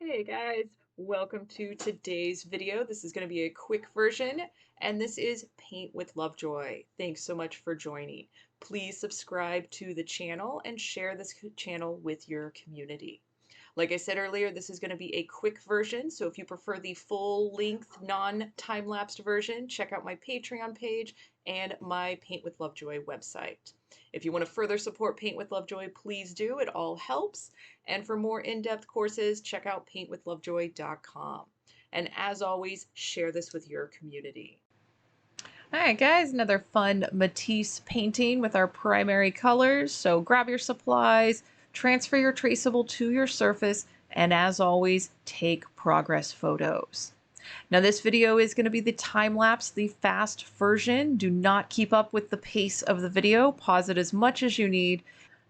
Hey guys, welcome to today's video. This is going to be a quick version, and this is Paint with Lovejoy. Thanks so much for joining. Please subscribe to the channel and share this channel with your community. Like I said earlier, this is going to be a quick version, so if you prefer the full-length, non-time-lapsed version, check out my Patreon page and my Paint with Lovejoy website. If you want to further support Paint with Lovejoy, please do. It all helps. And for more in-depth courses, check out paintwithlovejoy.com. And as always, share this with your community. All right, guys, another fun Matisse painting with our primary colors. So grab your supplies, transfer your traceable to your surface, and as always, take progress photos. Now this video is going to be the time-lapse, the fast version. Do not keep up with the pace of the video. Pause it as much as you need.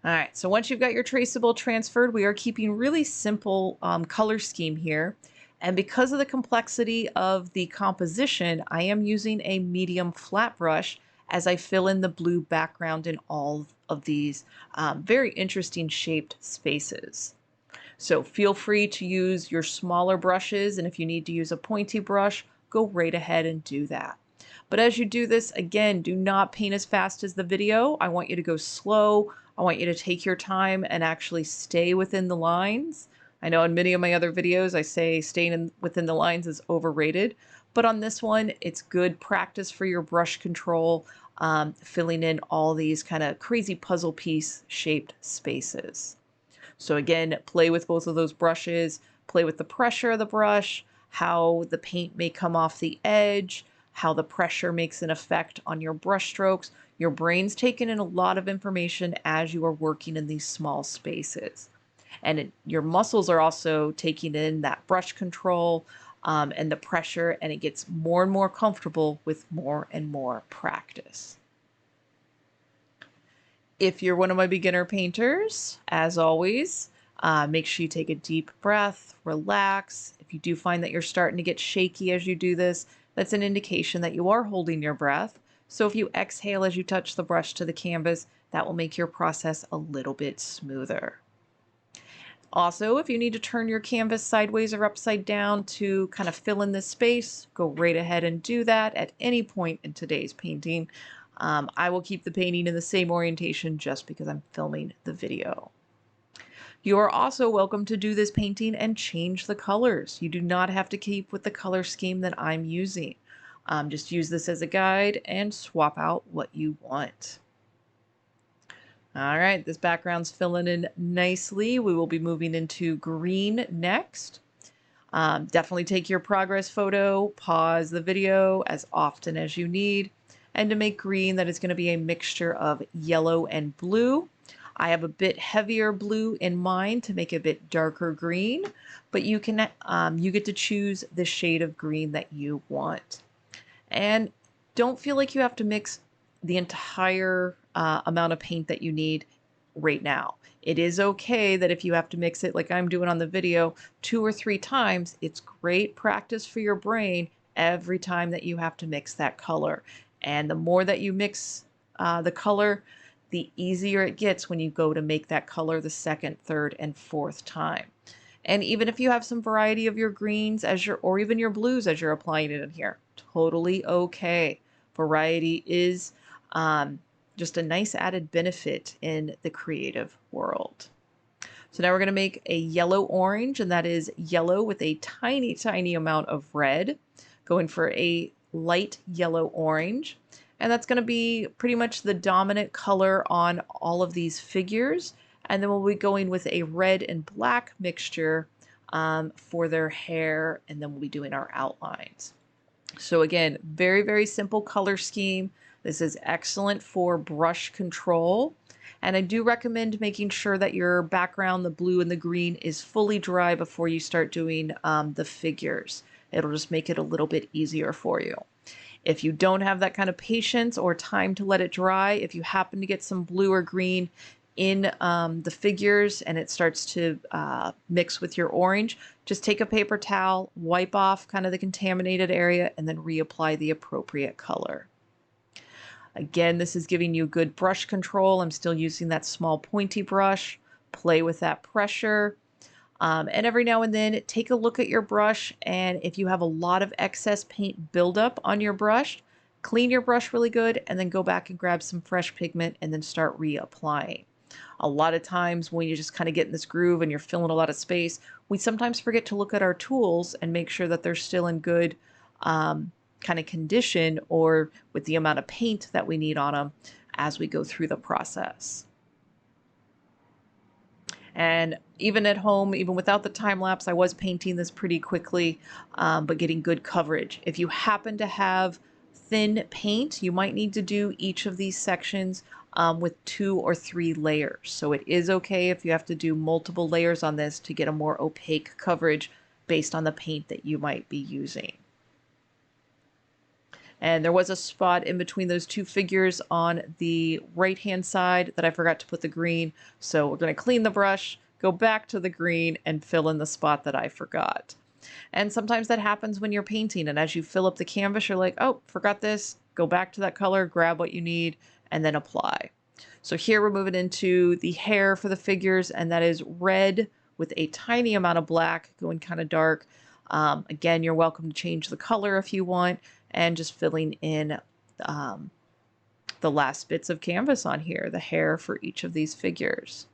All right, so once you've got your traceable transferred, we are keeping really simple color scheme here. And because of the complexity of the composition, I am using a medium flat brush as I fill in the blue background in all of these very interesting shaped spaces. So feel free to use your smaller brushes, and if you need to use a pointy brush, go right ahead and do that. But as you do this, again, do not paint as fast as the video. I want you to go slow. I want you to take your time and actually stay within the lines. I know in many of my other videos, I say staying within the lines is overrated, but on this one, it's good practice for your brush control, filling in all these kind of crazy puzzle piece shaped spaces. So again, play with both of those brushes, play with the pressure of the brush, how the paint may come off the edge, how the pressure makes an effect on your brush strokes. Your brain's taking in a lot of information as you are working in these small spaces. And your muscles are also taking in that brush control and the pressure, and it gets more and more comfortable with more and more practice. If you're one of my beginner painters, as always, make sure you take a deep breath, relax. If you do find that you're starting to get shaky as you do this, that's an indication that you are holding your breath. So if you exhale as you touch the brush to the canvas, that will make your process a little bit smoother. Also, if you need to turn your canvas sideways or upside down to kind of fill in this space, go right ahead and do that at any point in today's painting. I will keep the painting in the same orientation just because I'm filming the video. You are also welcome to do this painting and change the colors. You do not have to keep with the color scheme that I'm using. Just use this as a guide and swap out what you want. All right, this background's filling in nicely. We will be moving into green next. Definitely take your progress photo, pause the video as often as you need. And to make green, that is going to be a mixture of yellow and blue. I have a bit heavier blue in mind to make a bit darker green, but you can you get to choose the shade of green that you want. And don't feel like you have to mix the entire amount of paint that you need right now. It is okay that if you have to mix it like I'm doing on the video 2 or 3 times, it's great practice for your brain every time that you have to mix that color. And the more that you mix the color, the easier it gets when you go to make that color the second, third, and fourth time. And even if you have some variety of your greens or even your blues as you're applying it in here, totally okay. Variety is just a nice added benefit in the creative world. So now we're going to make a yellow orange, and that is yellow with a tiny, tiny amount of red, going for a light yellow orange. And that's going to be pretty much the dominant color on all of these figures. And then we'll be going with a red and black mixture for their hair, and then we'll be doing our outlines. So again, very, very simple color scheme. This is excellent for brush control. And I do recommend making sure that your background, the blue and the green, is fully dry before you start doing the figures. It'll just make it a little bit easier for you. If you don't have that kind of patience or time to let it dry, if you happen to get some blue or green in the figures and it starts to mix with your orange, just take a paper towel, wipe off kind of the contaminated area, and then reapply the appropriate color. Again, this is giving you good brush control. I'm still using that small pointy brush. Play with that pressure. And every now and then, take a look at your brush, and if you have a lot of excess paint buildup on your brush, clean your brush really good, and then go back and grab some fresh pigment and then start reapplying. A lot of times when you just kind of get in this groove and you're filling a lot of space, we sometimes forget to look at our tools and make sure that they're still in good kind of condition or with the amount of paint that we need on them as we go through the process. And even at home, even without the time lapse, I was painting this pretty quickly, but getting good coverage. If you happen to have thin paint, you might need to do each of these sections with 2 or 3 layers. So it is okay if you have to do multiple layers on this to get a more opaque coverage based on the paint that you might be using. And there was a spot in between those 2 figures on the right-hand side that I forgot to put the green. So we're going to clean the brush, go back to the green, and fill in the spot that I forgot. And sometimes that happens when you're painting. And as you fill up the canvas, you're like, oh, forgot this. Go back to that color, grab what you need, and then apply. So here we're moving into the hair for the figures, and that is red with a tiny amount of black going kind of dark. Again, you're welcome to change the color if you want, and just filling in the last bits of canvas on here, the hair for each of these figures.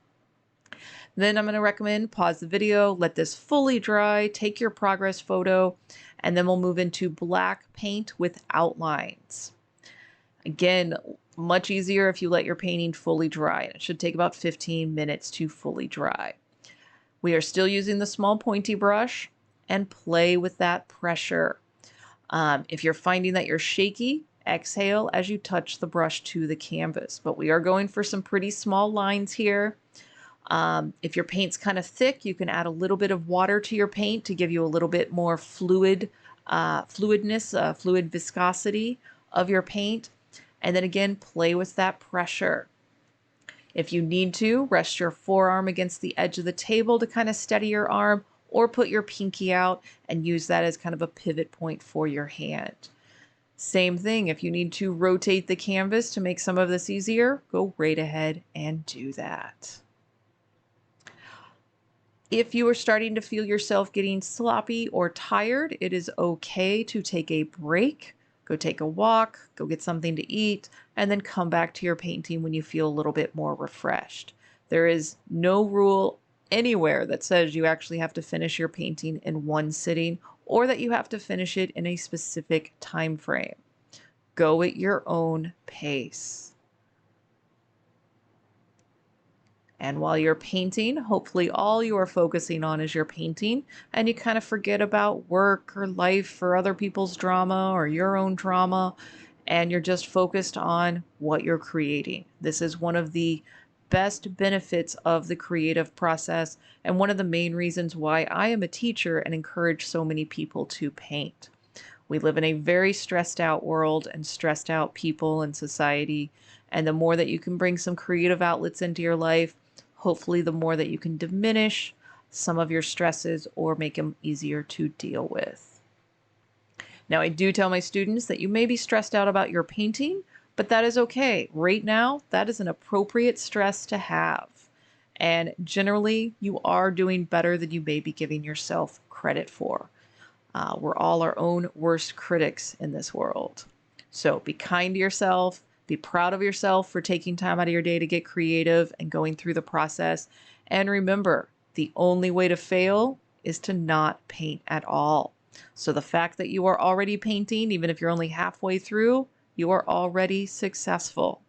Then I'm going to recommend pause the video, let this fully dry, take your progress photo, and then we'll move into black paint with outlines. Again, much easier if you let your painting fully dry. It should take about 15 minutes to fully dry. We are still using the small pointy brush and play with that pressure. If you're finding that you're shaky, exhale as you touch the brush to the canvas. But we are going for some pretty small lines here. If your paint's kind of thick, you can add a little bit of water to your paint to give you a little bit more fluid viscosity of your paint. And then again, play with that pressure. If you need to, rest your forearm against the edge of the table to kind of steady your arm, or put your pinky out and use that as kind of a pivot point for your hand. Same thing, if you need to rotate the canvas to make some of this easier, go right ahead and do that. If you are starting to feel yourself getting sloppy or tired, it is okay to take a break. Go take a walk, go get something to eat, and then come back to your painting when you feel a little bit more refreshed. There is no rule anywhere that says you actually have to finish your painting in one sitting or that you have to finish it in a specific time frame. Go at your own pace. And while you're painting, hopefully all you are focusing on is your painting, and you kind of forget about work or life or other people's drama or your own drama, and you're just focused on what you're creating. This is one of the best benefits of the creative process, and one of the main reasons why I am a teacher and encourage so many people to paint. We live in a very stressed out world and stressed out people and society, and the more that you can bring some creative outlets into your life, hopefully the more that you can diminish some of your stresses or make them easier to deal with. Now, I do tell my students that you may be stressed out about your painting, but that is okay. Right now, that is an appropriate stress to have. And generally, you are doing better than you may be giving yourself credit for. We're all our own worst critics in this world. So be kind to yourself. Be proud of yourself for taking time out of your day to get creative and going through the process. And remember, the only way to fail is to not paint at all. So the fact that you are already painting, even if you're only halfway through, you are already successful.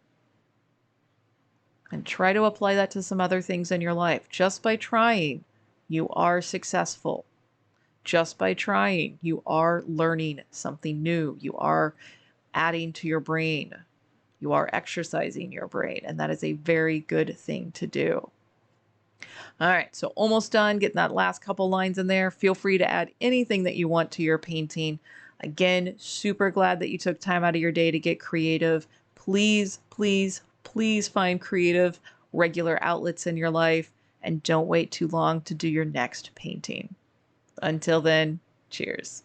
And try to apply that to some other things in your life. Just by trying, you are successful. Just by trying, you are learning something new. You are adding to your brain. You are exercising your brain, and that is a very good thing to do. All right, so almost done getting that last couple lines in there. Feel free to add anything that you want to your painting. Again, super glad that you took time out of your day to get creative. Please, please, please find creative, regular outlets in your life, and don't wait too long to do your next painting. Until then, cheers.